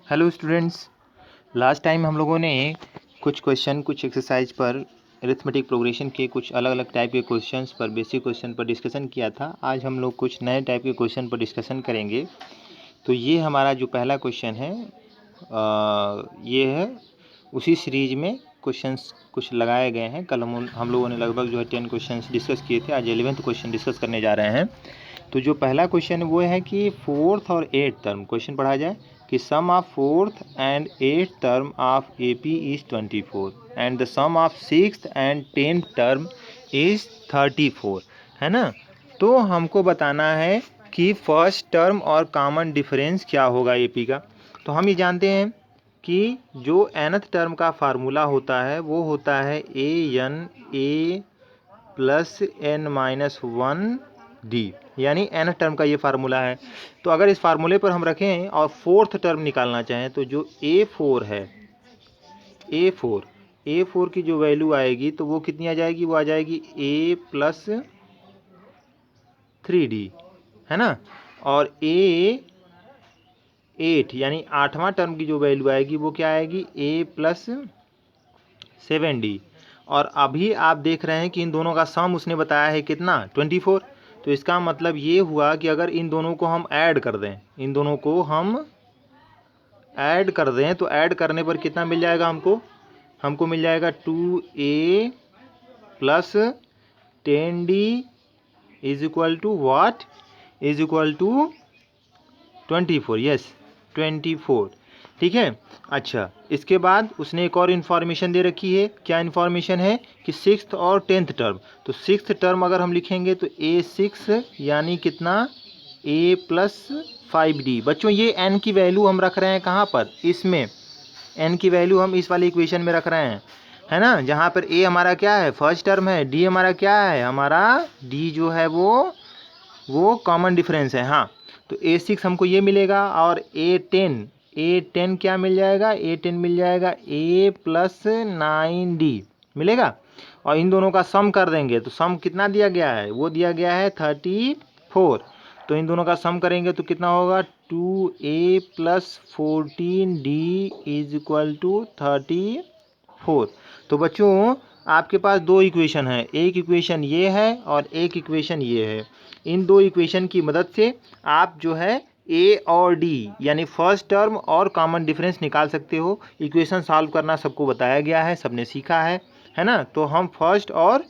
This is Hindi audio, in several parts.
हेलो स्टूडेंट्स, लास्ट टाइम हम लोगों ने कुछ एक्सरसाइज पर अरिथमेटिक प्रोग्रेशन के कुछ अलग अलग टाइप के क्वेश्चंस पर, बेसिक क्वेश्चन पर डिस्कशन किया था। आज हम लोग कुछ नए टाइप के क्वेश्चन पर डिस्कशन करेंगे। तो ये हमारा जो पहला क्वेश्चन है ये है उसी सीरीज में क्वेश्चंस कुछ लगाए गए हैं। कल हम लोगों ने लगभग जो है 10 क्वेश्चंस डिस्कस किए थे। आज 11th क्वेश्चन डिस्कस करने जा रहे हैं। तो जो पहला क्वेश्चन वो है कि फोर्थ और एट्थ टर्म, क्वेश्चन पढ़ा जाए कि sum of fourth and eighth term of AP is 24 and the sum of sixth and 10th term is 34, है ना। तो हमको बताना है कि फर्स्ट टर्म और कॉमन डिफरेंस क्या होगा AP का। तो हम ये जानते हैं कि जो nth टर्म का फार्मूला होता है वो होता है ANA प्लस N-1D, यानी nth टर्म का ये फार्मूला है। तो अगर इस फार्मूले पर हम रखें और फोर्थ टर्म निकालना चाहें तो जो A4 है, A4 की जो वैल्यू आएगी तो वो कितनी आ जाएगी, वो आ जाएगी A प्लस 3D, है ना। और A8 यानी 8वां टर्म की जो वैल्यू आएगी वो क्या आएगी, A प्लस 7D। और अभी आप देख रहे हैं कि इन दोनों का सम उसने बताया है कितना, 24। तो इसका मतलब ये हुआ कि अगर इन दोनों को हम ऐड कर दें, तो ऐड करने पर कितना मिल जाएगा हमको मिल जाएगा 2A plus 10D is equal to what, is equal to 24। Yes, 24, ठीक है। अच्छा, इसके बाद उसने एक और इन्फॉर्मेशन दे रखी है। क्या इन्फॉर्मेशन है कि सिक्स्थ और 10th टर्म। तो सिक्स्थ टर्म अगर हम लिखेंगे तो A6 यानी कितना, A प्लस 5D। बच्चों ये n की वैल्यू हम रख रहे हैं कहाँ पर, इसमें n की वैल्यू हम इस वाले इक्वेशन में रख रहे हैं, है ना। जहाँ पर A हमारा क्या है, फर्स्ट टर्म है, D हमारा क्या है, हमारा D जो है वो कॉमन डिफरेंस है। हाँ, तो A6 हमको ये मिलेगा और A10 क्या मिल जाएगा, A10 मिल जाएगा A प्लस 9D मिलेगा। और इन दोनों का सम कर देंगे तो सम कितना दिया गया है, वो दिया गया है 34। तो इन दोनों का सम करेंगे तो कितना होगा, 2A plus 14D is equal to 34। तो बच्चों आपके पास दो इक्वेशन है, एक इक्वेशन ये है और एक इक्वेशन ये है। इन दो इक्वेशन की मदद से आप जो है A और D यानी फर्स्ट टर्म और कॉमन डिफरेंस निकाल सकते हो। इक्वेशन सॉल्व करना सबको बताया गया है, सबने सीखा है ना। तो हम फर्स्ट और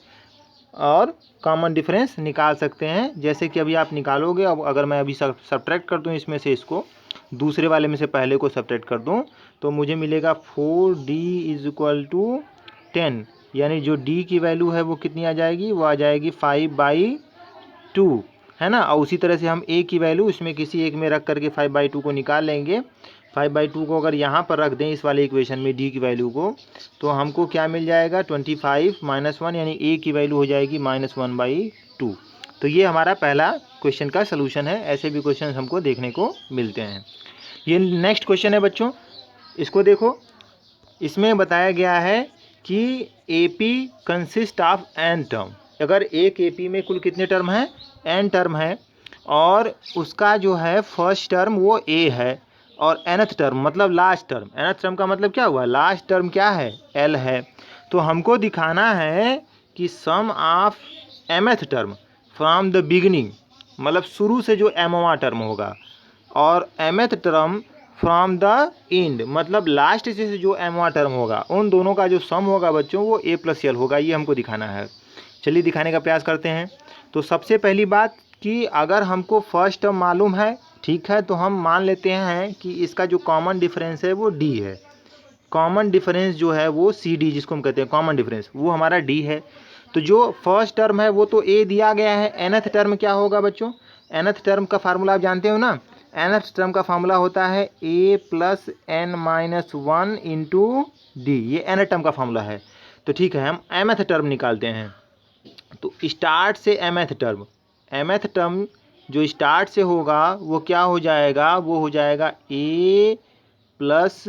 कॉमन डिफरेंस निकाल सकते हैं। जैसे कि अभी आप निकालोगे, अब अगर मैं अभी सब्ट्रैक्ट कर दूं इसमें से, इसको दूसरे वाले में से पहले को सब्ट्रैक्ट कर दूं तो मुझे मिलेगा 4D इज इक्वल टू 10, यानी जो D की वैल्यू है वो कितनी आ जाएगी, वो आ जाएगी 5/2, है ना। और उसी तरह से हम A की वैल्यू इसमें किसी एक में रख करके 5/2 को निकाल लेंगे। 5/2 को अगर यहाँ पर रख दें इस वाले इक्वेशन में D की वैल्यू को, तो हमको क्या मिल जाएगा, 25 - 1, यानी A की वैल्यू हो जाएगी -1/2। तो ये हमारा पहला क्वेश्चन का सलूशन है। ऐसे भी क्वेश्चन हमको देखने को मिलते हैं। ये नेक्स्ट क्वेश्चन है बच्चों, इसको देखो। इसमें बताया गया है कि AP consist of n term. अगर एक AP में कुल कितने टर्म हैं, n टर्म है, और उसका जो है फर्स्ट टर्म वो A है और nth टर्म मतलब लास्ट टर्म, nth टर्म का मतलब क्या हुआ, लास्ट टर्म क्या है, L है। तो हमको दिखाना है कि sum of mth term from the beginning, मतलब शुरू से जो mवां टर्म होगा, और mth term from the end मतलब लास्ट से जो mवां टर्म होगा, उन दोनों का जो सम होगा बच्चों वो A प्लस L होगा। ये हमको दिखाना है। चलिए दिखाने का प्रयास करते हैं। तो सबसे पहली बात कि अगर हमको फर्स्ट टर्म मालूम है, ठीक है, तो हम मान लेते हैं कि इसका जो कॉमन डिफरेंस है वो D है। कॉमन डिफरेंस जो है वो CD, जिसको हम कहते हैं कॉमन डिफरेंस, वो हमारा D है। तो जो फर्स्ट टर्म है वो तो A दिया गया है। nth टर्म क्या होगा बच्चों, nth टर्म का फार्मूला आप जानते हो ना। nth टर्म का फार्मूला होता है A plus N-1 into D। ये nth टर्म का फार्मूला है। तो ठीक है, हम mth टर्म निकालते हैं। तो स्टार्ट से mth टर्म जो स्टार्ट से होगा वो क्या हो जाएगा, वो हो जाएगा A plus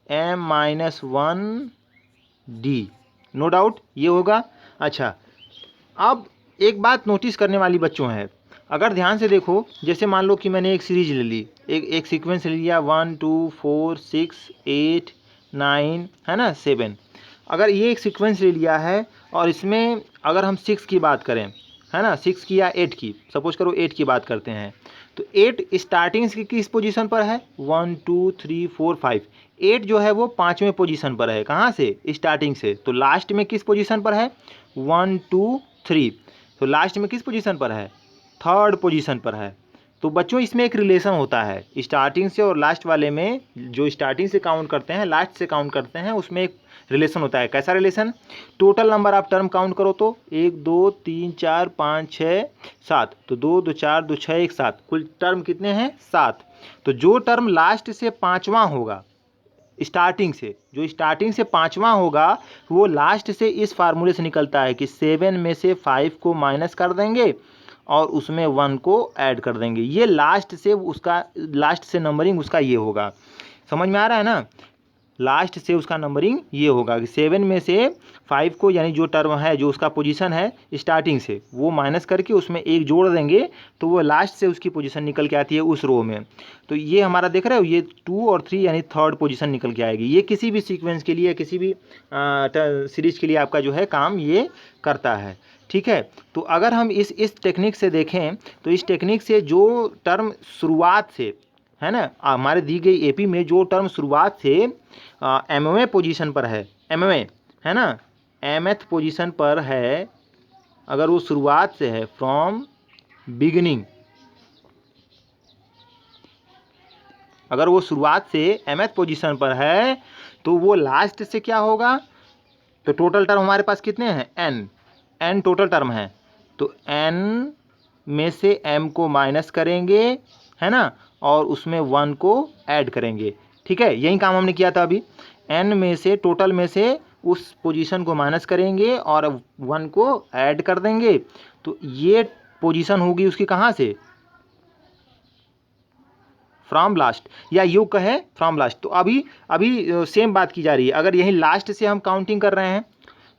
M-1D, no doubt ये होगा। अच्छा, अब एक बात नोटिस करने वाली बच्चों है, अगर ध्यान से देखो, जैसे मान लो कि मैंने एक सीरीज ले ली, एक सीक्वेंस ले लिया 1 2 4 6 8 9 है ना 7। अगर ये एक सीक्वेंस ले लिया है और इसमें अगर हम 6 की बात करें, है ना 6 की या 8 की, सपोज करो 8 की बात करते हैं, तो 8 स्टार्टिंग की किस पोजीशन पर है 1 2 3 4 5। 8 जो है वो 5वें पोजीशन पर है, कहाँ से स्टार्टिंग से। तो लास्ट में किस पोजीशन पर है 1 2 3। तो लास्ट में किस पोजीशन पर है 3rd पोजीशन पर है। तो बच्चों इसमें एक रिलेशन होता है स्टार्टिंग से और लास्ट वाले में, जो स्टार्टिंग से काउंट करते हैं लास्ट से काउंट करते हैं, उसमें एक रिलेशन होता है। कैसा रिलेशन, टोटल नंबर आप टर्म काउंट करो तो 1 2 3 4 5 6 7, तो 2 2 4 2 6 1 7, कुल टर्म कितने हैं 7। तो जो टर्म लास्ट से 5वां होगा स्टार्टिंग से, जो स्टार्टिंग से 5वां होगा वो लास्ट से इस फार्मूले से निकलता है कि 7 में से 5 को माइनस कर देंगे और उसमें 1 को ऐड कर देंगे। ये लास्ट से उसका, लास्ट से नंबरिंग उसका ये होगा। समझ में आ रहा है ना, लास्ट से उसका नंबरिंग ये होगा कि 7 में से 5 को, यानी जो टर्म है जो उसका पोजीशन है स्टार्टिंग से, वो माइनस करके उसमें 1 जोड़ देंगे तो वो लास्ट से उसकी पोजीशन निकल के आती है उस रो में। तो ये हमारा देख रहे हो, ये 2 और 3 यानी 3rd पोजीशन निकल के आएगी। ये किसी भी सीक्वेंस के लिए या किसी भी सीरीज के लिए आपका जो है काम ये करता है। ठीक है, तो अगर हम इस टेक्निक से देखें तो इस टेक्निक से जो टर्म शुरुआत से, है ना, हमारे दी गई एपी में जो टर्म शुरुआत से एमवें पोजीशन पर है, एमवें है ना, एमथ पोजीशन पर है, अगर वो शुरुआत से है फ्रॉम बिगिनिंग, अगर वो शुरुआत से एमथ पोजीशन पर है तो वो लास्ट से क्या होगा, तो टोटल टर्म हमारे पास कितने हैं एन टोटल टर्म है, तो एन में से एम को माइनस करेंगे, है ना, और उसमें 1 को ऐड करेंगे। ठीक है, यही काम हमने किया था अभी। एन में से, टोटल में से उस पोजीशन को माइनस करेंगे और 1 को ऐड कर देंगे। तो ये पोजीशन होगी उसकी कहाँ से, फ्रॉम लास्ट, या यूँ कहें फ्रॉम लास्ट। तो अभी सेम बात की जा रही है। अगर यही लास्ट से हम काउंटिंग कर रहे हैं,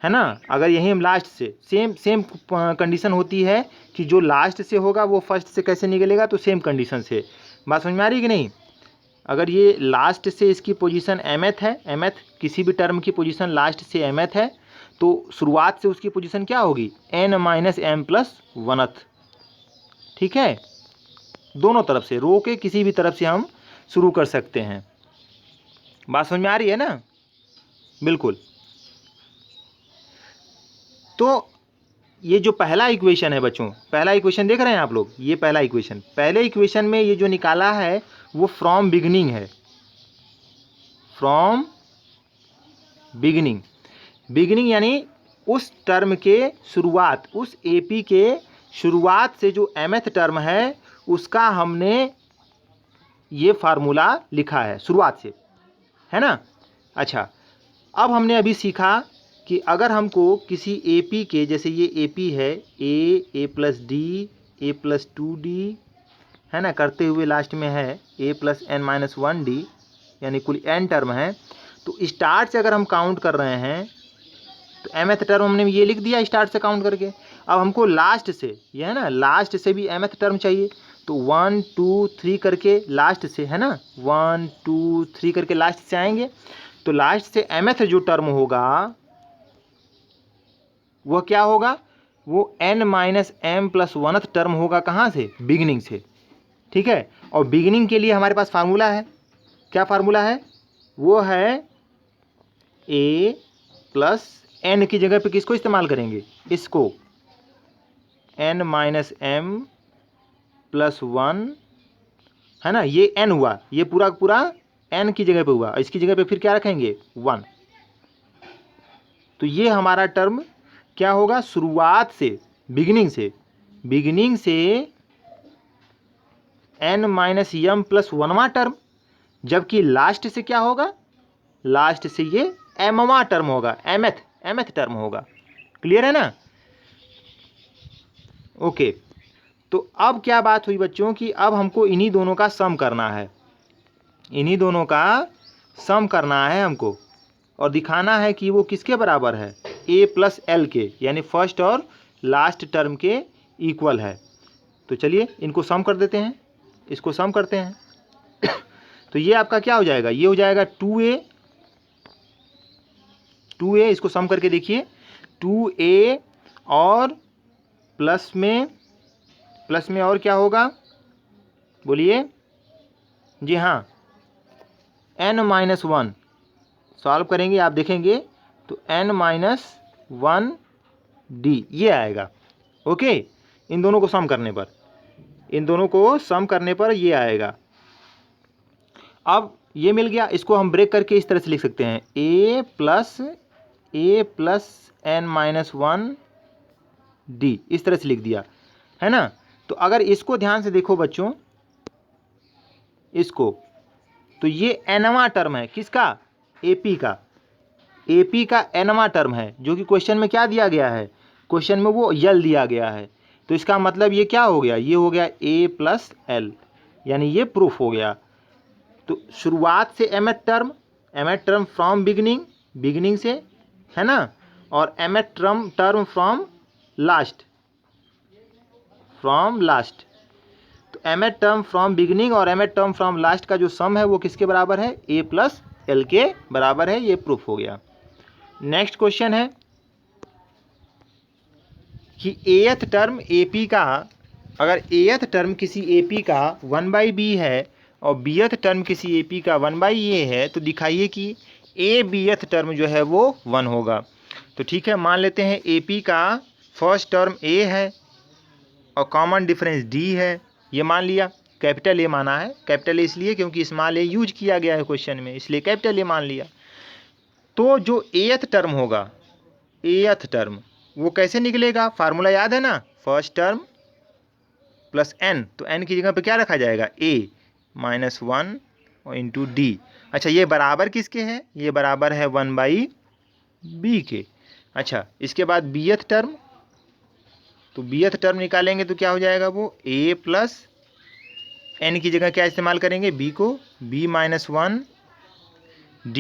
है ना, अगर यही हम लास्ट से, सेम कंडीशन होती है कि जो लास्ट से होगा वो फर्स्ट से कैसे निकलेगा, तो सेम कंडीशन से। बात समझ में आ रही कि नहीं। अगर ये लास्ट से इसकी पोजीशन एमएथ है, एमएथ किसी भी टर्म की पोजीशन लास्ट से एमएथ है, तो शुरुआत से उसकी पोजीशन क्या होगी N minus M plus 1th। ठीक है, दोनों तरफ से, रो के किसी भी तरफ से हम शुरू कर सकते हैं। बात समझ में आ रही है ना, बिल्कुल। तो ये जो पहला इक्वेशन है बच्चों, पहला इक्वेशन देख रहे हैं आप लोग, ये पहला इक्वेशन, पहले इक्वेशन में ये जो निकाला है वो फ्रॉम बिगिनिंग है, फ्रॉम बिगिनिंग। बिगिनिंग यानी उस टर्म के शुरुआत, उस एपी के शुरुआत से जो एमएथ टर्म है उसका हमने ये फार्मूला लिखा है शुरुआत से, है ना। अच्छा, अब हमने अभी सीखा कि अगर हमको किसी एपी के, जैसे ये एपी है ए प्लस डी, ए प्लस 2d, है ना, करते हुए लास्ट में है ए प्लस एन माइनस 1d, यानी कुल n टर्म है। तो स्टार्ट से अगर हम काउंट कर रहे हैं तो एमएथ टर्म हमने ये लिख दिया स्टार्ट से काउंट करके। अब हमको लास्ट से, ये है ना, लास्ट से भी एमएथ टर्म चाहिए, तो 1 2 3 करके लास्ट से, है ना, 1 2 3 करके लास्ट से आएंगे। तो लास्ट से एमएथ जो टर्म होगा वह क्या होगा, वो n minus M plus 1th term होगा, कहाँ से, बिगिनिंग से। ठीक है, और बिगिनिंग के लिए हमारे पास फार्मूला है, क्या फार्मूला है, वो है a प्लस एन की जगह पे किसको इस्तेमाल करेंगे, इसको, n माइनस एम प्लस 1, है ना, ये n हुआ, ये पूरा पूरा n की जगह पे हुआ, इसकी जगह पे फिर क्या रखेंगे 1। तो ये हमारा टर्म क्या होगा, शुरुआत से, बिगिनिंग से n माइनस एम प्लस 1वां टर्म, जबकि लास्ट से क्या होगा, लास्ट से ये mवां टर्म होगा, एमएथ टर्म होगा। क्लियर है ना, ओके। तो अब क्या बात हुई बच्चों कि अब हमको इन्हीं दोनों का सम करना है, इन्हीं दोनों का सम करना है हमको, और दिखाना है कि वो किसके बराबर है, a प्लस एल के, यानी फर्स्ट और लास्ट टर्म के इक्वल है। तो चलिए इनको सम कर देते हैं, इसको सम करते हैं। तो ये आपका क्या हो जाएगा, ये हो जाएगा 2a, इसको सम करके देखिए 2a और प्लस में और क्या होगा बोलिए जी हाँ, n-1 सॉल्व करेंगे आप देखेंगे तो n-1d ये आएगा। ओके, इन दोनों को सम करने पर ये आएगा। अब ये मिल गया, इसको हम ब्रेक करके इस तरह से लिख सकते हैं a प्लस n-1d, इस तरह से लिख दिया है ना। तो अगर इसको ध्यान से देखो बच्चों, इसको, तो ये nवां टर्म है किसका, AP का nवां टर्म है, जो कि क्वेश्चन में क्या दिया गया है, क्वेश्चन में वो यल दिया गया है। तो इसका मतलब ये क्या हो गया, ये हो गया a प्लस l, यानी ये प्रूफ हो गया। तो शुरुआत से mth टर्म फ्रॉम बिगिनिंग से है ना, और mth टर्म फ्रॉम लास्ट। तो mth टर्म फ्रॉम बिगिनिंग और mth टर्म फ्रॉम लास्ट का जो सम है वो किसके बराबर है, a प्लस l के बराबर है, ये प्रूफ हो गया। नेक्स्ट क्वेश्चन है कि एथ टर्म AP का, अगर एथ टर्म किसी AP का 1/b है और बीएथ टर्म किसी AP का 1/a है, तो दिखाइए कि बीएथ टर्म जो है वो 1 होगा। तो ठीक है, मान लेते हैं AP का फर्स्ट टर्म a है और कॉमन डिफरेंस d है, ये मान लिया, कैपिटल A माना है। कैपिटल A इसलिए क्योंकि स्मॉल a यूज किया गया है क्वेश्चन में, इसलिए कैपिटल A मान लिया। तो जो एथ टर्म होगा, एथ टर्म वो कैसे निकलेगा, फार्मूला याद है ना, फर्स्ट टर्म प्लस n, तो n की जगह पे क्या रखा जाएगा, a -1 और इंटू d। अच्छा, ये बराबर किसके है, ये बराबर है 1/b के। अच्छा, इसके बाद बीएथ टर्म, तो बीएथ टर्म निकालेंगे तो क्या हो जाएगा, वो a प्लस n की जगह क्या इस्तेमाल करेंगे, b को, b -1 d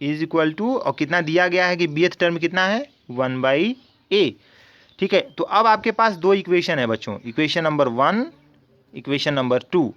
is equal to, और कितना दिया गया है कि बीएथ टर्म कितना है, 1/a। ठीक है, तो अब आपके पास दो इक्वेशन है बच्चों, इक्वेशन नंबर 1, इक्वेशन नंबर 2,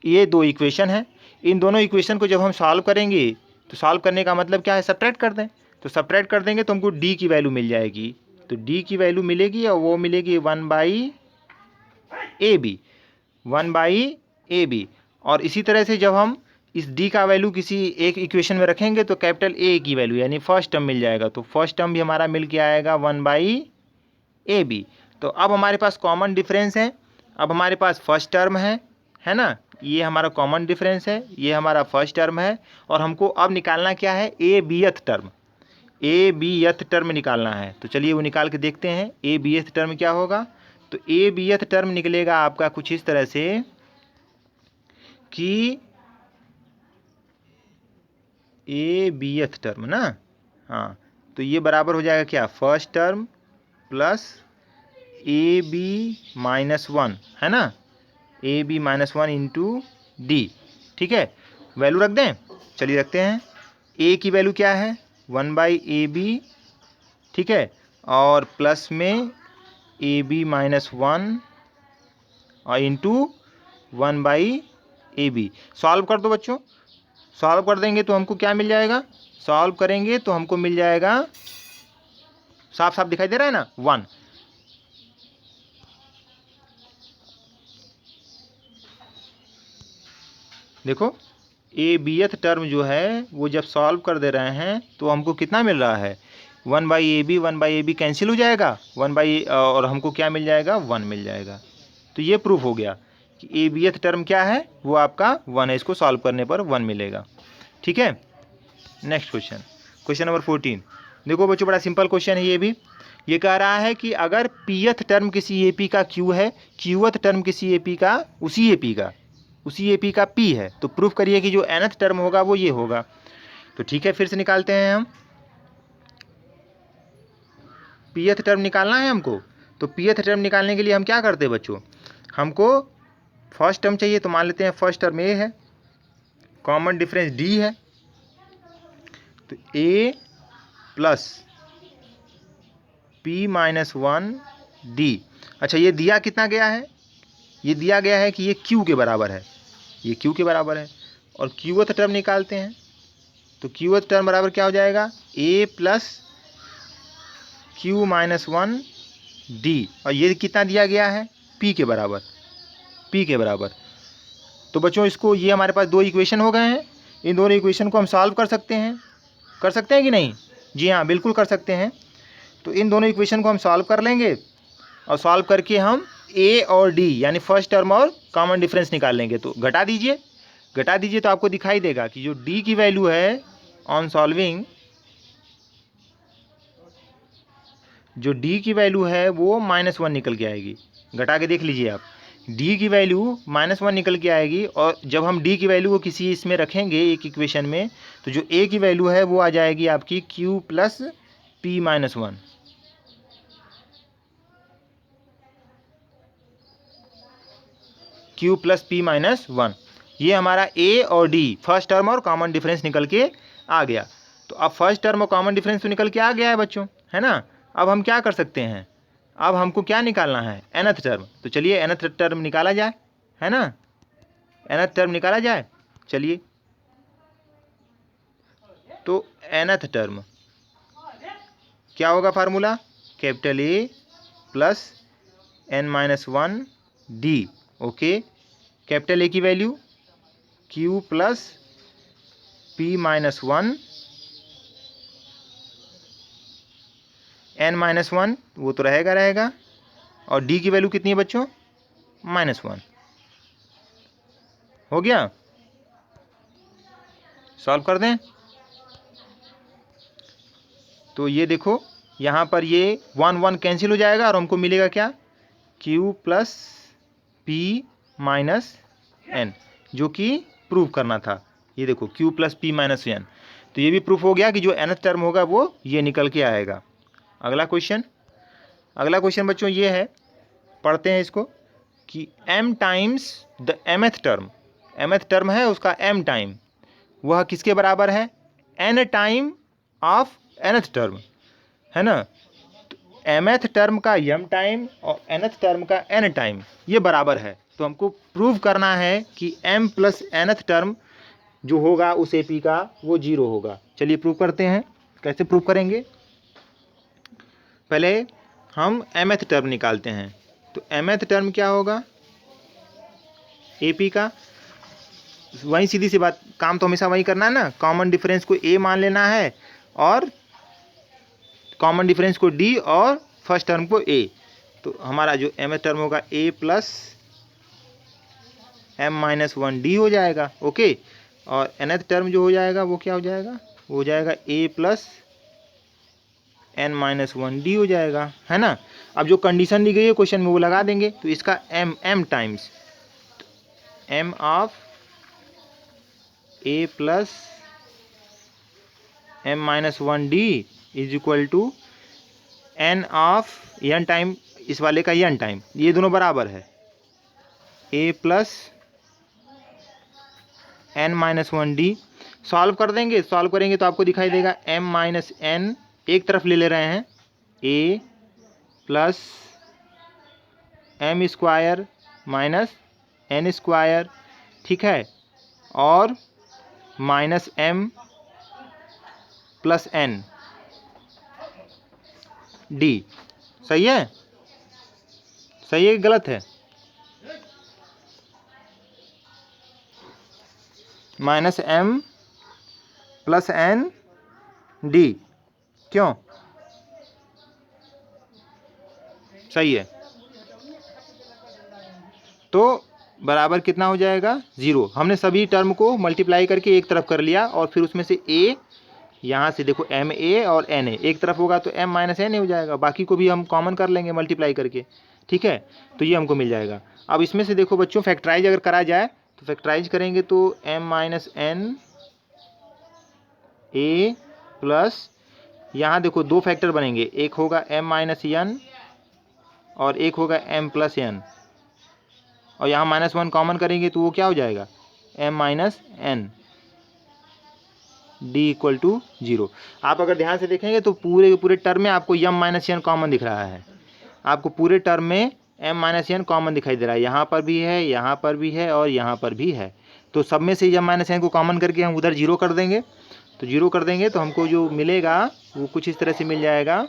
ये दो इक्वेशन है। इन दोनों इक्वेशन को जब हम सॉल्व करेंगे तो सॉल्व करने का मतलब क्या है, सब्ट्रैक्ट कर दें। तो सब्ट्रैक्ट कर देंगे तो हमको d की वैल्यू मिल जाएगी, तो d की वैल्यू मिलेगी और वो मिलेगी 1/ab। और इसी तरह से जब हम इस d का वैल्यू किसी एक इक्वेशन में रखेंगे तो कैपिटल A की वैल्यू यानी फर्स्ट टर्म मिल जाएगा, तो फर्स्ट टर्म भी हमारा मिल के आएगा 1/ab। तो अब हमारे पास कॉमन डिफरेंस है, अब हमारे पास फर्स्ट टर्म है ना, ये हमारा कॉमन डिफरेंस है, ये हमारा फर्स्ट टर्म है, और हमको अब निकालना क्या है, बीएथ टर्म निकालना है। तो चलिए वो निकाल के देखते हैं, बीएथ टर्म क्या होगा। तो बीएथ टर्म निकलेगा आपका कुछ इस तरह से कि बीएथ टर्म ना, हाँ, तो ये बराबर हो जाएगा क्या, फर्स्ट टर्म प्लस AB -1 है ना, AB -1 इंटू डी। ठीक है, वैल्यू रख दें, चलिए रखते हैं। A की वैल्यू क्या है, 1/ab, ठीक है, और प्लस में AB -1 और इंटू 1/ab। सॉल्व कर दो बच्चों, सॉल्व कर देंगे तो हमको क्या मिल जाएगा, सॉल्व करेंगे तो हमको मिल जाएगा, साफ साफ दिखाई दे रहा है ना, 1। देखो बीएथ टर्म जो है वो जब सॉल्व कर दे रहे हैं तो हमको कितना मिल रहा है, 1/ab कैंसिल हो जाएगा, 1/, और हमको क्या मिल जाएगा, 1 मिल जाएगा। तो ये प्रूफ हो गया कि बीएथ टर्म क्या है, वो आपका 1 है, इसको सॉल्व करने पर 1 मिलेगा। ठीक है, नेक्स्ट क्वेश्चन, क्वेश्चन नंबर 14। देखो बच्चों, बड़ा सिंपल क्वेश्चन है ये भी। ये कह रहा है कि अगर पीएथ टर्म किसी AP का Q है, क्यूएथ टर्म किसी AP का उसी AP का P है, तो प्रूफ करिए कि जो nth टर्म होगा वो ये होगा। तो ठीक है, फिर से निकालते हैं हम, pth टर्म निकालना है हमको। तो pth टर्म निकालने के लिए हम क्या करते हैं बच्चों, हमको फर्स्ट टर्म चाहिए, तो मान लेते हैं फर्स्ट टर्म A है, कॉमन डिफरेंस D है, तो A प्लस P -1 D। अच्छा, ये दिया कितना गया है, ये दिया गया है कि ये क्यू के बराबर है, ये क्यू के बराबर है, और क्यूथ टर्म निकालते हैं तो क्यूथ टर्म बराबर क्या हो जाएगा, ए प्लस क्यू माइनस 1 डी, और ये कितना दिया गया है, पी के बराबर, पी के बराबर। तो बच्चों इसको, ये हमारे पास दो इक्वेशन हो गए हैं, इन दोनों इक्वेशन को हम सॉल्व कर सकते हैं कि नहीं? जी हाँ, बिल्कुल कर सकते हैं। तो इन दोनों इक्वेशन को हम सॉल्व कर लेंगे और सॉल्व करके हम ए और डी यानी फर्स्ट टर्म और कॉमन डिफरेंस निकाल लेंगे। तो घटा दीजिए तो आपको दिखाई देगा कि जो डी की वैल्यू है ऑन सॉल्विंग, जो डी की वैल्यू है वो -1 निकल के आएगी। घटा के देख लीजिए आप, डी की वैल्यू -1 निकल के आएगी, और जब हम डी की वैल्यू को किसी इसमें रखेंगे एक इक्वेशन में, तो जो ए की वैल्यू है वो आ जाएगी आपकी q plus P minus 1। q plus P minus 1, ये हमारा ए और डी फर्स्ट टर्म और कॉमन डिफरेंस निकल के आ गया। तो अब फर्स्ट टर्म और कॉमन डिफरेंस तो निकल के आ गया है बच्चों, है ना? अब हम क्या कर सकते हैं, अब हमको क्या निकालना है, nth टर्म। तो चलिए nth टर्म निकाला जाए, है ना? nth टर्म निकाला जाए, चलिए। तो nth टर्म क्या होगा, formula capital A plus n-1 D. Okay, capital A की value q plus P minus 1 n-1, वो तो रहेगा, और d की वैल्यू कितनी है बच्चों, -1। हो गया, सॉल्व कर दें। तो ये देखो यहाँ पर ये 1 कैंसिल हो जाएगा और हमको मिलेगा क्या, q plus P minus n, जो कि प्रूव करना था। ये देखो q plus P minus n, तो ये भी प्रूफ हो गया कि जो nth टर्म होगा वो ये निकल के आएगा। अगला क्वेश्चन बच्चों ये है, पढ़ते हैं इसको, कि m times the mth term है उसका m टाइम, वह किसके बराबर है, n time of nth term, है ना? तो mth टर्म का m टाइम और nth टर्म का n टाइम ये बराबर है। तो हमको प्रूव करना है कि m प्लस nth टर्म जो होगा उस AP का वो 0 होगा। चलिए प्रूव करते हैं, कैसे प्रूव करेंगे, पहले हम mth टर्म निकालते हैं। तो mth टर्म क्या होगा, AP का, वही सीधी सी बात, काम तो हमेशा वही करना है ना, कॉमन डिफरेंस को A मान लेना है और कॉमन डिफरेंस को D और फर्स्ट टर्म को A। तो हमारा जो mth टर्म होगा A प्लस m-1 D हो जाएगा। ओके, और nth टर्म जो हो जाएगा वो क्या हो जाएगा, वो हो जाएगा A प्लस n-1 D हो जाएगा, है ना? अब जो कंडीशन दी गई है क्वेश्चन में वो लगा देंगे। तो इसका m times m of A plus m-1 D is equal to n of n time, इस वाले का n टाइम, ये दोनों बराबर है, A plus n-1 D। Solve कर देंगे, सॉल्व करेंगे तो आपको दिखाई देगा m-n एक तरफ ले रहे हैं, A plus m square minus n square, ठीक है, और minus m plus n D। सही है, सही है कि गलत है, minus m plus n D, क्यों, सही है। तो बराबर कितना हो जाएगा, 0। हमने सभी टर्म को मल्टीप्लाई करके एक तरफ कर लिया, और फिर उसमें से a, यहाँ से देखो ma और na एक तरफ होगा तो m माइनस n हो जाएगा, बाकी को भी हम कॉमन कर लेंगे मल्टीप्लाई करके, ठीक है? तो ये हमको मिल जाएगा। अब इसमें से देखो बच्चों, फैक्टराइज अगर करा जाए तो फैक्टराइज करेंगे तो m minus n a plus, यहाँ देखो दो फैक्टर बनेंगे, एक होगा m माइनस n और एक होगा m प्लस n, और यहाँ -1 कॉमन करेंगे तो वो क्या हो जाएगा, m minus n D equal to 0। आप अगर ध्यान से देखेंगे तो पूरे के पूरे टर्म में आपको m माइनस n कॉमन दिख रहा है, आपको पूरे टर्म में m माइनस n कॉमन दिखाई दे रहा है, यहाँ पर भी है, यहाँ पर भी है और यहाँ पर भी है। तो सब में से m माइनस n को कॉमन करके हम उधर जीरो कर देंगे। तो जीरो कर देंगे तो हमको जो मिलेगा वो कुछ इस तरह से मिल जाएगा।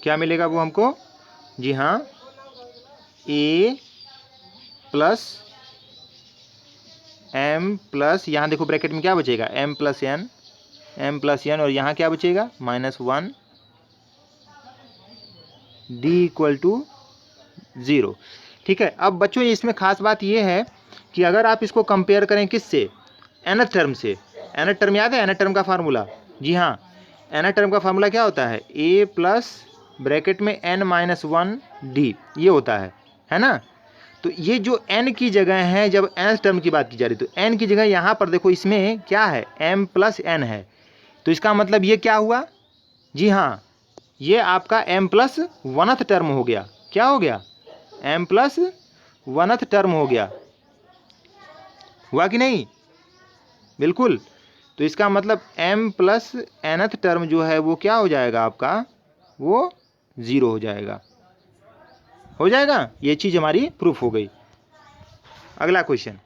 क्या मिलेगा वो हमको? जी हाँ, a प्लस m प्लस, यहाँ देखो ब्रैकेट में क्या बचेगा, m प्लस n और यहाँ क्या बचेगा -1 d इक्वल टू 0। ठीक है। अब बच्चों इसमें खास बात ये है कि अगर आप इसको कंपेयर करें किससे, nth टर्म से। nth टर्म याद है, nth टर्म का फार्मूला? जी हाँ, nth टर्म का फार्मूला क्या होता है, a प्लस ब्रैकेट में n माइनस 1 d, ये होता है ना। तो ये जो n की जगह है, जब nth टर्म की बात की जा रही, तो n की जगह यहाँ पर देखो इसमें क्या है, m प्लस n है। तो इसका मतलब ये क्या हुआ, जी हाँ, ये आपका m प्लस 1th टर्म हो गया। क्या हो गया, m प्लस 1th टर्म हो गया, हुआ कि नहीं? बिल्कुल। तो इसका मतलब m प्लस nth टर्म जो है वो क्या हो जाएगा आपका, वो 0 हो जाएगा। ये चीज़ हमारी प्रूफ हो गई। अगला क्वेश्चन,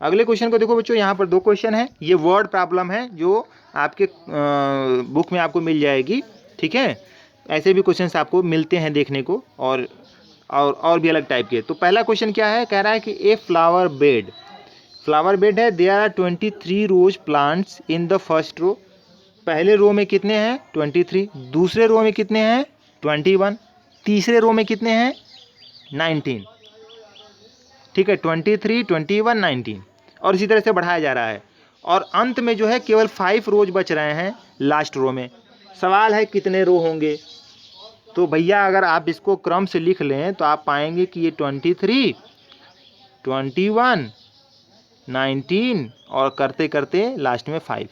अगले क्वेश्चन को देखो बच्चों, यहाँ पर 2 क्वेश्चन है। ये वर्ड प्रॉब्लम है जो आपके बुक में आपको मिल जाएगी। ठीक है, ऐसे भी क्वेश्चंस आपको मिलते हैं देखने को, और भी अलग टाइप के। तो पहला क्वेश्चन क्या है, कह रहा है कि ए फ्लावर बेड है, there are 23 rose plants in the first row. पहले रो में कितने हैं, 23। दूसरे रो में कितने हैं, 21। तीसरे रो में कितने हैं, 19। ठीक है, 23, 21, 19 और इसी तरह से बढ़ाया जा रहा है। और अंत में जो है केवल 5 रोज बच रहे हैं लास्ट रो में। सवाल है कितने रो होंगे। तो भैया अगर आप इसको क्रम से लिख लें तो आप पाएंगे कि ये 23, 21, 19 और करते करते लास्ट में 5।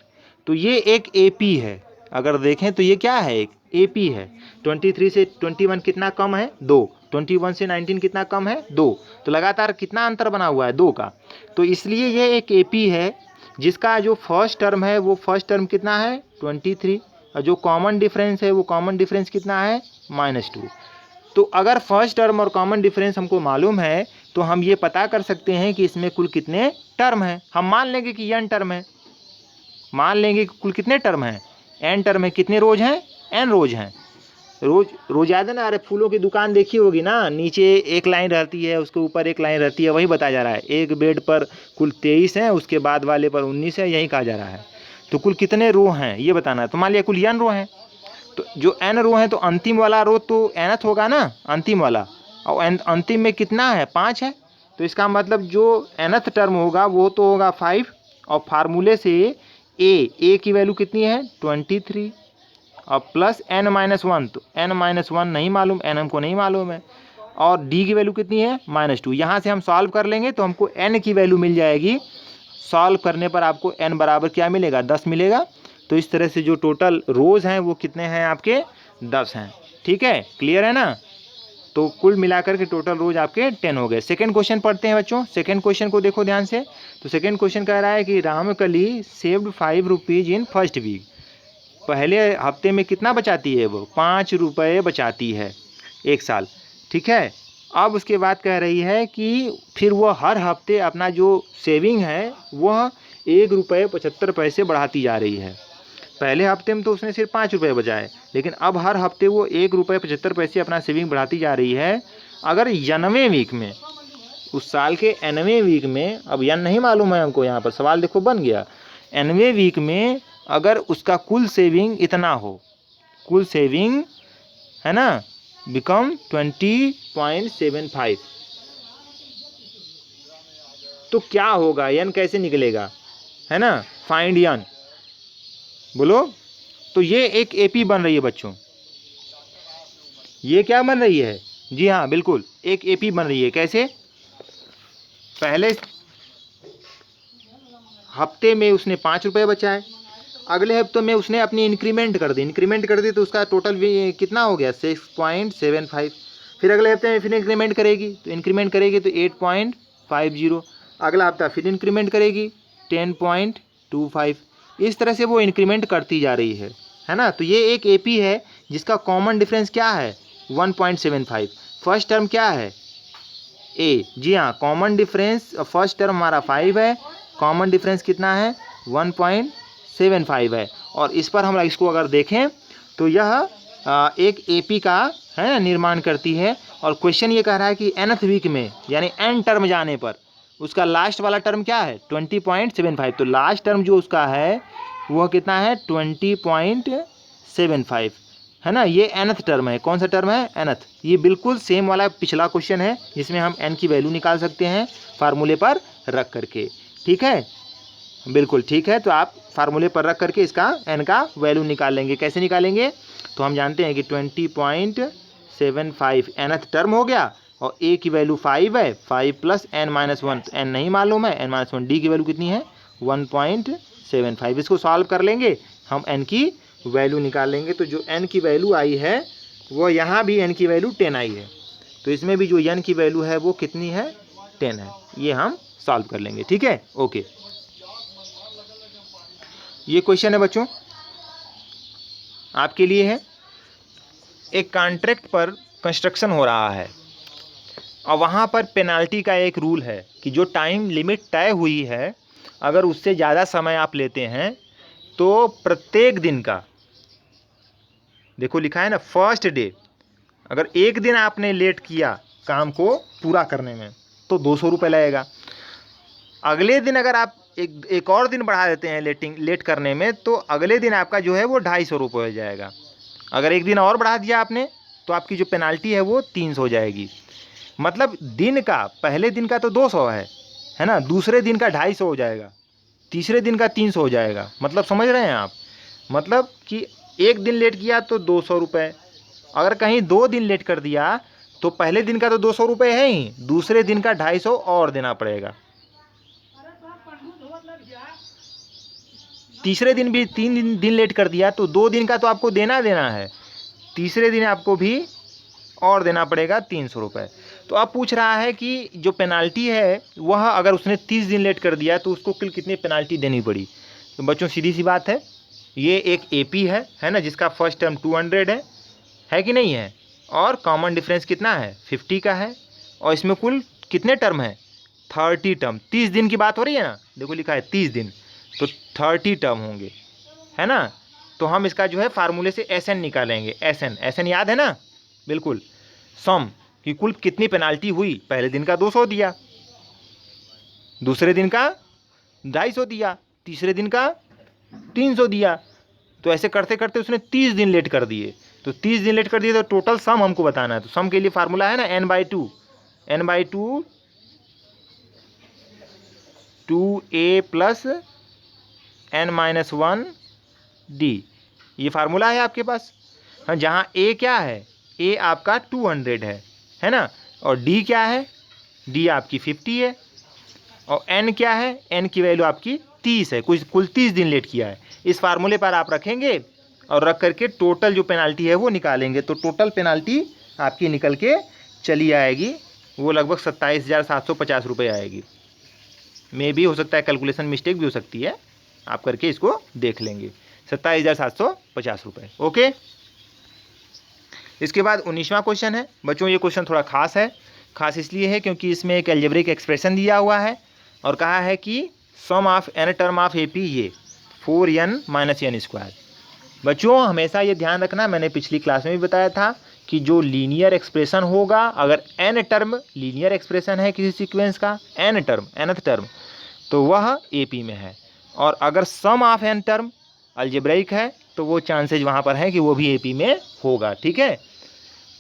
तो ये एक एपी है। अगर देखें तो ये क्या है, एक एपी है। 23 से 21 कितना कम है, 2। 21 से 19 कितना कम है, 2। तो लगातार कितना अंतर बना हुआ है, 2 का। तो इसलिए ये एक एपी है जिसका जो फर्स्ट टर्म है वो फर्स्ट टर्म कितना है, 23। और जो कॉमन डिफरेंस है वो कॉमन डिफरेंस कितना है, -2। तो अगर फर्स्ट टर्म और कॉमन डिफरेंस हमको मालूम है तो हम ये पता कर सकते हैं कि इसमें कुल कितने टर्म हैं। हम मान लेंगे कि n टर्म है, मान लेंगे कि कुल कितने टर्म हैं, n टर्म है। कितने रोज हैं, n रोज हैं। रोज याद है ना, अरे फूलों की दुकान देखी होगी ना, नीचे एक लाइन रहती है, उसके ऊपर एक लाइन रहती है, वही बताया जा रहा है। एक बेड पर कुल 23 हैं, उसके बाद वाले पर 19 है, यही कहा जा रहा है। तो कुल कितने रो हैं ये बताना है। तो मान लिया कुल n रो हैं, तो जो n रो हैं तो अंतिम वाला रो तो nth होगा ना, अंतिम वाला। और अंतिम में कितना है, 5 है। तो इसका मतलब जो nth टर्म होगा वो तो होगा 5। और फार्मूले से a की वैल्यू कितनी है, 23 और प्लस n-1। तो n-1 नहीं मालूम, n हमको नहीं मालूम है। और d की वैल्यू कितनी है, -2। यहाँ से हम सॉल्व कर लेंगे तो हमको n की वैल्यू मिल जाएगी। सॉल्व करने पर आपको n बराबर क्या मिलेगा, 10 मिलेगा। तो इस तरह से जो टोटल रोज हैं वो कितने हैं आपके, 10 हैं। ठीक है, क्लियर है ना। तो कुल मिलाकर के टोटल रोज आपके 10 हो गए। सेकंड क्वेश्चन पढ़ते हैं बच्चों। सेकंड क्वेश्चन को देखो ध्यान से। तो सेकंड क्वेश्चन कह रहा है कि Ramkali saved 5 rupees in first week. पहले हफ्ते में कितना बचाती है वो, 5 रुपये बचाती है एक साल। ठीक है, अब उसके बाद कह रही है कि फिर वह हर हफ्ते अपना जो सेविंग है वह 1 रुपये 75 पैसे बढ़ाती जा रही है। पहले हफ्ते में तो उसने सिर्फ 5 रुपये बचाए, लेकिन अब हर हफ्ते वो 1 रुपये 75 पैसे अपना सेविंग बढ़ाती जा रही है। अगर 90वें वीक में, उस साल के 90वें वीक में, अब n नहीं मालूम है हमको, यहाँ पर सवाल देखो बन गया, 90वें वीक में अगर उसका कुल सेविंग इतना हो, कुल सेविंग है ना, बिकम 20.75, तो क्या होगा, n कैसे निकलेगा, है ना, फाइंड n, बोलो। तो ये एक एपी बन रही है बच्चों। ये क्या बन रही है, जी हाँ बिल्कुल, एक एपी बन रही है। कैसे, पहले हफ्ते में उसने 5 रुपये बचाए, अगले हफ्ते में उसने अपनी इंक्रीमेंट कर दी, तो उसका टोटल कितना हो गया, 6.75। फिर अगले हफ्ते में फिर इंक्रीमेंट करेगी, तो 8.50। अगला हफ्ता फिर इंक्रीमेंट करेगी 10.25। इस तरह से वो इंक्रीमेंट करती जा रही है ना। तो ये एक एपी है जिसका कॉमन डिफरेंस क्या है 1.75। फर्स्ट टर्म क्या है ए, जी हाँ कॉमन डिफरेंस फर्स्ट टर्म हमारा 5 है, कॉमन डिफरेंस कितना है 1.75 है। और इस पर हम इसको अगर देखें तो यह एक एपी का है ना निर्माण करती है। और क्वेश्चन ये कह रहा है कि nth वीक में यानी n टर्म जाने पर उसका लास्ट वाला टर्म क्या है 20.75। तो लास्ट टर्म जो उसका है वह कितना है 20.75 है ना। ये nth टर्म है। कौन सा टर्म है nth। ये बिल्कुल सेम वाला पिछला क्वेश्चन है जिसमें हम n की वैल्यू निकाल सकते हैं फार्मूले पर रख करके। ठीक है, बिल्कुल ठीक है। तो आप फार्मूले पर रख करके इसका n का वैल्यू निकाल लेंगे। कैसे निकालेंगे, तो हम जानते हैं कि 20.75 nth टर्म हो गया और a की वैल्यू 5 है, 5 प्लस n-1, तो n नहीं मालूम है, n-1 d की वैल्यू कितनी है 1.75। इसको सॉल्व कर लेंगे, हम n की वैल्यू निकाल लेंगे। तो जो n की वैल्यू आई है वो यहाँ भी n की वैल्यू 10 आई है, तो इसमें भी जो n की वैल्यू है वो कितनी है 10 है। ये हम सॉल्व कर लेंगे। ठीक है, ओके। ये क्वेश्चन है बच्चों आपके लिए है। एक कॉन्ट्रैक्ट पर कंस्ट्रक्शन हो रहा है और वहाँ पर पेनाल्टी का एक रूल है कि जो टाइम लिमिट तय हुई है अगर उससे ज़्यादा समय आप लेते हैं तो प्रत्येक दिन का, देखो लिखा है ना फर्स्ट डे, अगर एक दिन आपने लेट किया काम को पूरा करने में तो 200 रुपये लगेगा। अगले दिन अगर आप एक और दिन बढ़ा देते हैं लेट करने में तो अगले दिन आपका जो है वो 250 रुपये हो जाएगा। अगर एक दिन और बढ़ा दिया आपने तो आपकी जो पेनाल्टी है वो 300 हो जाएगी। मतलब दिन का पहले दिन का तो 200 है ना, दूसरे दिन का 250 हो जाएगा, तीसरे दिन का 300 हो जाएगा। मतलब समझ रहे हैं आप, मतलब कि एक दिन लेट किया तो 200 रुपये, अगर कहीं 2 दिन लेट कर दिया तो पहले दिन का तो 200 रुपये है ही, दूसरे दिन का 250 और देना पड़ेगा। तीसरे दिन भी 3 दिन लेट कर दिया तो 2 दिन का तो आपको देना है, तीसरे दिन आपको भी और देना पड़ेगा 300 रुपये। तो अब पूछ रहा है कि जो पेनाल्टी है वह अगर उसने 30 दिन लेट कर दिया तो उसको कुल कितनी पेनाल्टी देनी पड़ी। तो बच्चों सीधी सी बात है, ये एक एपी है ना, जिसका फर्स्ट टर्म 200 है कि नहीं है, और कॉमन डिफरेंस कितना है 50 का है, और इसमें कुल कितने टर्म है 30 टर्म। 30 दिन की बात हो रही है ना, देखो लिखा है 30 दिन, तो 30 टर्म होंगे है ना। तो हम इसका जो है फार्मूले से SN निकालेंगे। SN याद है ना, बिल्कुल सम कि कुल कितनी पेनाल्टी हुई। पहले दिन का 200 दिया, दूसरे दिन का 250 दिया, तीसरे दिन का 300 दिया। तो ऐसे करते करते उसने 30 दिन लेट कर दिए, तो 30 दिन लेट कर दिए तो टोटल सम हमको बताना है। तो सम के लिए फार्मूला है ना n/2 2a plus n-1 d, ये फार्मूला है आपके पास। हाँ, जहाँ a क्या है, a आपका 200 है ना, और d क्या है, d आपकी 50 है, और n क्या है, n की वैल्यू आपकी 30 है, कुल 30 दिन लेट किया है। इस फार्मूले पर आप रखेंगे और रख करके टोटल जो पेनाल्टी है वो निकालेंगे। तो टोटल पेनाल्टी आपकी निकल के चली आएगी, वो लगभग 27,750 रुपये आएगी। मे भी हो सकता है कैलकुलेशन मिस्टेक भी हो सकती है, आप करके इसको देख लेंगे। 27,750 रुपये। ओके, इसके बाद 19वां क्वेश्चन है बच्चों। ये क्वेश्चन थोड़ा खास है, खास इसलिए है क्योंकि इसमें एक अलजेब्रिक एक्सप्रेशन दिया हुआ है और कहा है कि sum of n term of AP ये 4n - n²। बच्चों हमेशा ये ध्यान रखना, मैंने पिछली क्लास में भी बताया था कि जो लीनियर एक्सप्रेशन होगा, अगर n टर्म लीनियर एक्सप्रेशन है किसी सीक्वेंस का, n टर्म nth टर्म, तो वह AP में है, और अगर सम ऑफ n टर्म अलजेब्रिक है तो वो चांसेज वहाँ पर है कि वो भी AP में होगा। ठीक है,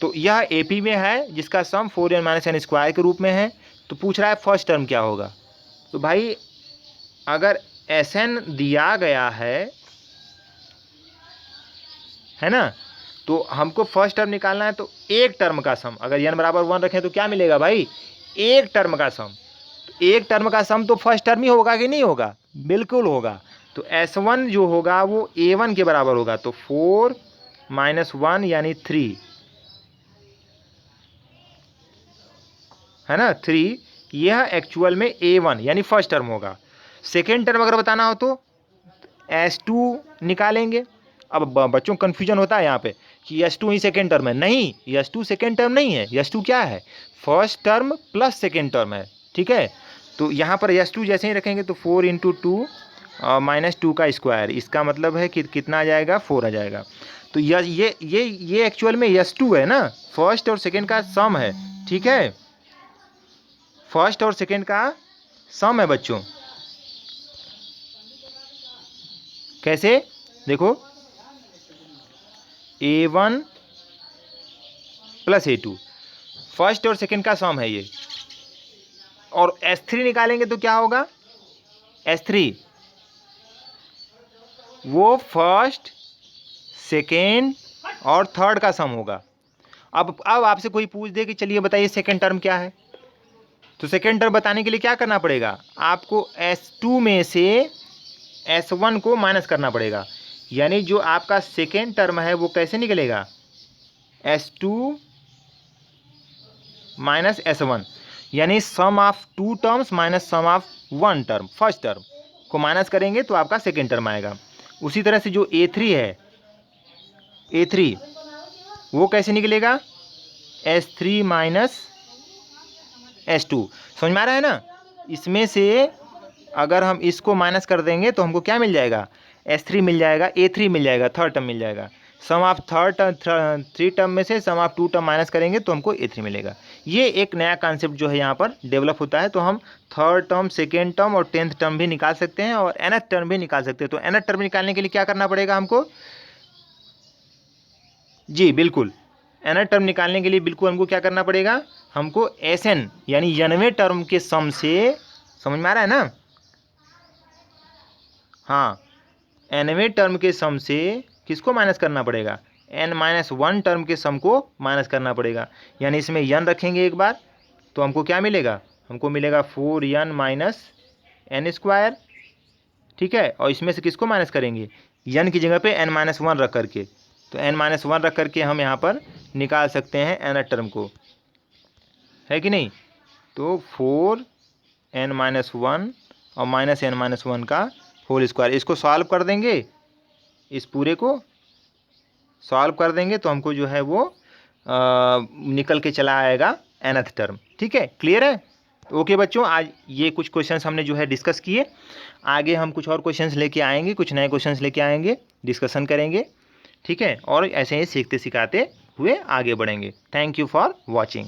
तो यह AP में है जिसका सम 4n - n² के रूप में है। तो पूछ रहा है फर्स्ट टर्म क्या होगा। तो भाई अगर SN दिया गया है ना, तो हमको फर्स्ट टर्म निकालना है। तो एक टर्म का सम, अगर n = 1 रखें तो क्या मिलेगा भाई, एक टर्म का सम। तो एक टर्म का सम तो फर्स्ट टर्म ही होगा कि नहीं होगा, बिल्कुल होगा। तो S1 जो होगा वो A1 के बराबर होगा। तो 4 - 1 यानी 3 है ना, 3, यह एक्चुअल में A1 यानी फर्स्ट टर्म होगा। सेकेंड टर्म अगर बताना हो तो S2 निकालेंगे। अब बच्चों कन्फ्यूजन होता है यहाँ पे कि यस टू ही सेकेंड टर्म है, नहीं, यस टू सेकेंड टर्म नहीं है, यस टू क्या है, first term plus second term है, ठीक है। तो यहाँ पर यस टू जैसे ही रखेंगे तो 4 इंटू टू माइनस 2 का स्क्वायर, इसका मतलब है कि कितना आ जाएगा, 4 आ जाएगा। तो ये एक्चुअल में यस टू है ना, फर्स्ट और सेकेंड का सम है, ठीक है, फर्स्ट और सेकेंड का सम है बच्चों। कैसे, देखो A1 प्लस A2 फर्स्ट और सेकेंड का सम है ये, और S3 निकालेंगे तो क्या होगा, S3 वो फर्स्ट सेकेंड और थर्ड का सम होगा। अब आपसे कोई पूछ दे कि चलिए बताइए सेकेंड टर्म क्या है, तो सेकेंड टर्म बताने के लिए क्या करना पड़ेगा, आपको S2 में से S1 को माइनस करना पड़ेगा, यानी जो आपका सेकेंड टर्म है वो कैसे निकलेगा, S2 माइनस S1, यानी sum of two terms minus sum of one term, first term को माइनस करेंगे तो आपका सेकेंड टर्म आएगा। उसी तरह से जो A3 है, A3 वो कैसे निकलेगा, S3 माइनस S2, समझ में आ रहा है ना। इसमें से अगर हम इसको माइनस कर देंगे तो हमको क्या मिल जाएगा, S3 मिल जाएगा, A3 मिल जाएगा, थर्ड टर्म मिल जाएगा। सम ऑफ थ्री टर्म में से सम ऑफ टू टर्म माइनस करेंगे तो हमको A3 मिलेगा। ये एक नया कॉन्सेप्ट जो है यहाँ पर डेवलप होता है, तो हम थर्ड टर्म, सेकेंड टर्म और 10th टर्म भी निकाल सकते हैं और nth टर्म भी निकाल सकते हैं। तो nth टर्म निकालने के लिए क्या करना पड़ेगा हमको, जी बिल्कुल, nth टर्म निकालने के लिए बिल्कुल हमको क्या करना पड़ेगा, हमको Sn यानी 90वें टर्म के सम से, समझ में आ रहा है ना, हाँ, nवें टर्म के सम से किसको माइनस करना पड़ेगा, n-1 टर्म के सम को माइनस करना पड़ेगा। यानी इसमें n रखेंगे एक बार तो हमको क्या मिलेगा, हमको मिलेगा 4n माइनस n स्क्वायर, ठीक है, और इसमें से किसको माइनस करेंगे, n की जगह पे n-1 रख करके, तो n-1 रख करके हम यहाँ पर निकाल सकते हैं nth टर्म को, है कि नहीं। तो 4n-1 और माइनस n-1 का होल स्क्वायर, इसको सॉल्व कर देंगे, इस पूरे को सॉल्व कर देंगे तो हमको जो है वो निकल के चला आएगा nth टर्म, ठीक है, क्लियर है। ओके बच्चों, आज ये कुछ क्वेश्चंस हमने जो है डिस्कस किए, आगे हम कुछ और क्वेश्चंस लेके आएंगे, कुछ नए क्वेश्चंस लेके आएंगे, डिस्कशन करेंगे, ठीक है, और ऐसे ही सीखते सिखाते हुए आगे बढ़ेंगे। Thank you for watching.